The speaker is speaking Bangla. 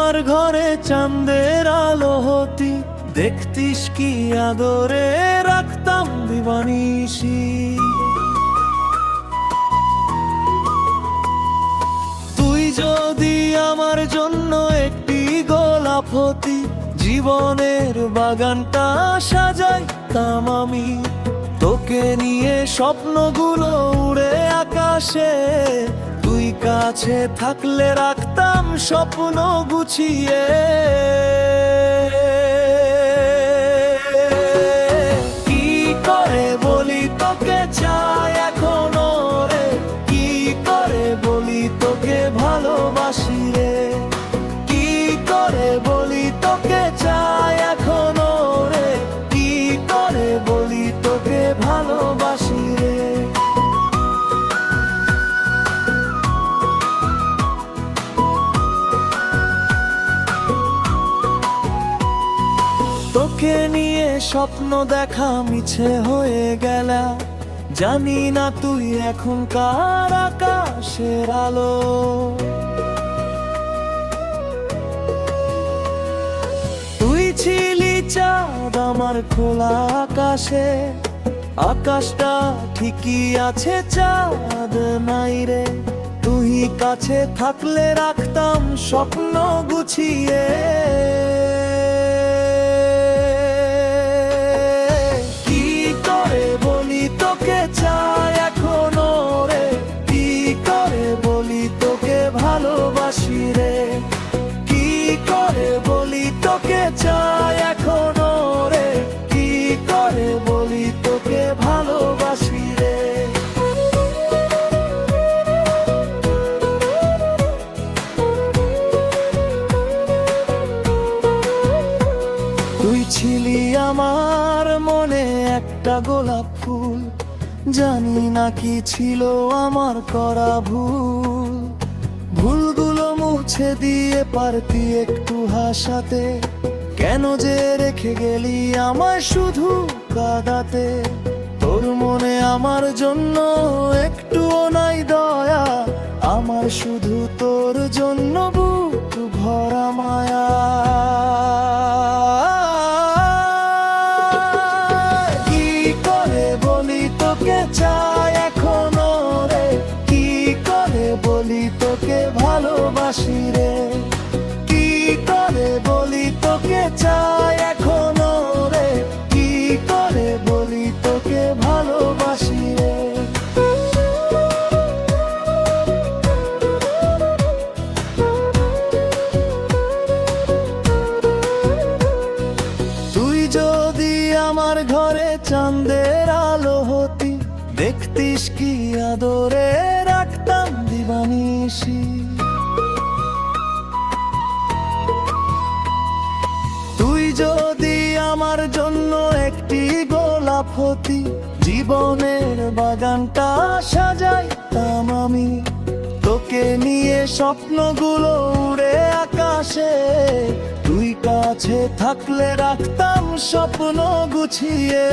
আমার ঘরে চাঁদের আলো হতি, দেখতিস কি আদরে রাখতাম দিবানিশি। তুই যদি আমার জন্য একটি গোলাপ হতি, জীবনের বাগানটা সাজাইতাম আমি। তোকে নিয়ে স্বপ্নগুলো উড়ে আকাশে, তুই কাছে থাকলে রাখতাম স্বপ্ন গুছিয়ে। কি করে বলি তোকে চাই এখনো রে, কি করে বলি তোকে ভালোবাসি রে, কি করে বলি তোকে চাই এখনো রে, কি করে বলি তোকে ভালোবাসি রে। তোকে নিয়ে স্বপ্ন দেখা মিছে হয়ে গেল, জানি না তুই এখন কার আকাশের আলো। তুই ছিলি চাঁদ আমার খোলা আকাশে, আকাশটা ঠিকই আছে চাঁদ নাই রে। তুই কাছে থাকলে রাখতাম স্বপ্ন গুছিয়ে। কি করে বলি তোকে চাই এখনো রে, কি করে বলি তোকে ভালোবাসি রে, কি করে বলি তোকে চাই এখনো রে, কি করে বলি তোকে ভালোবাসি রে। তুই ছিলি আমার মনে একটা গোলাপ ফুল, জানি না কি ছিল আমার করা ভুল। ভুলগুলো মুছে দিয়ে পারতি একটু হাসাতে, কেন যে রেখে গেলি আমায় শুধু কাঁদাতে। তোর মনে আমার জন্য একটুও নাই দয়া, আমার শুধু তোর জন্য বুক ভরা মায়া। কি করে বলি তোকে চাই এখনো রে, কি করে বলি তোকে ভালোবাসি রে, কি করে বলি তোকে চাই এখনো রে, কি করে বলি তোকে ভালোবাসি রে। তুই যদি আমার ঘরে চাঁদের আলো হতি, দেখতিস কি আদরে রাখতাম দিবানিশি। তুই যদি আমার জন্য একটি গোলাপ হতি, জীবনের বাগানটা সাজাইতাম আমি। তোকে নিয়ে স্বপ্নগুলো উড়ে আকাশে, তুই কাছে থাকলে রাখতাম স্বপ্ন গুছিয়ে।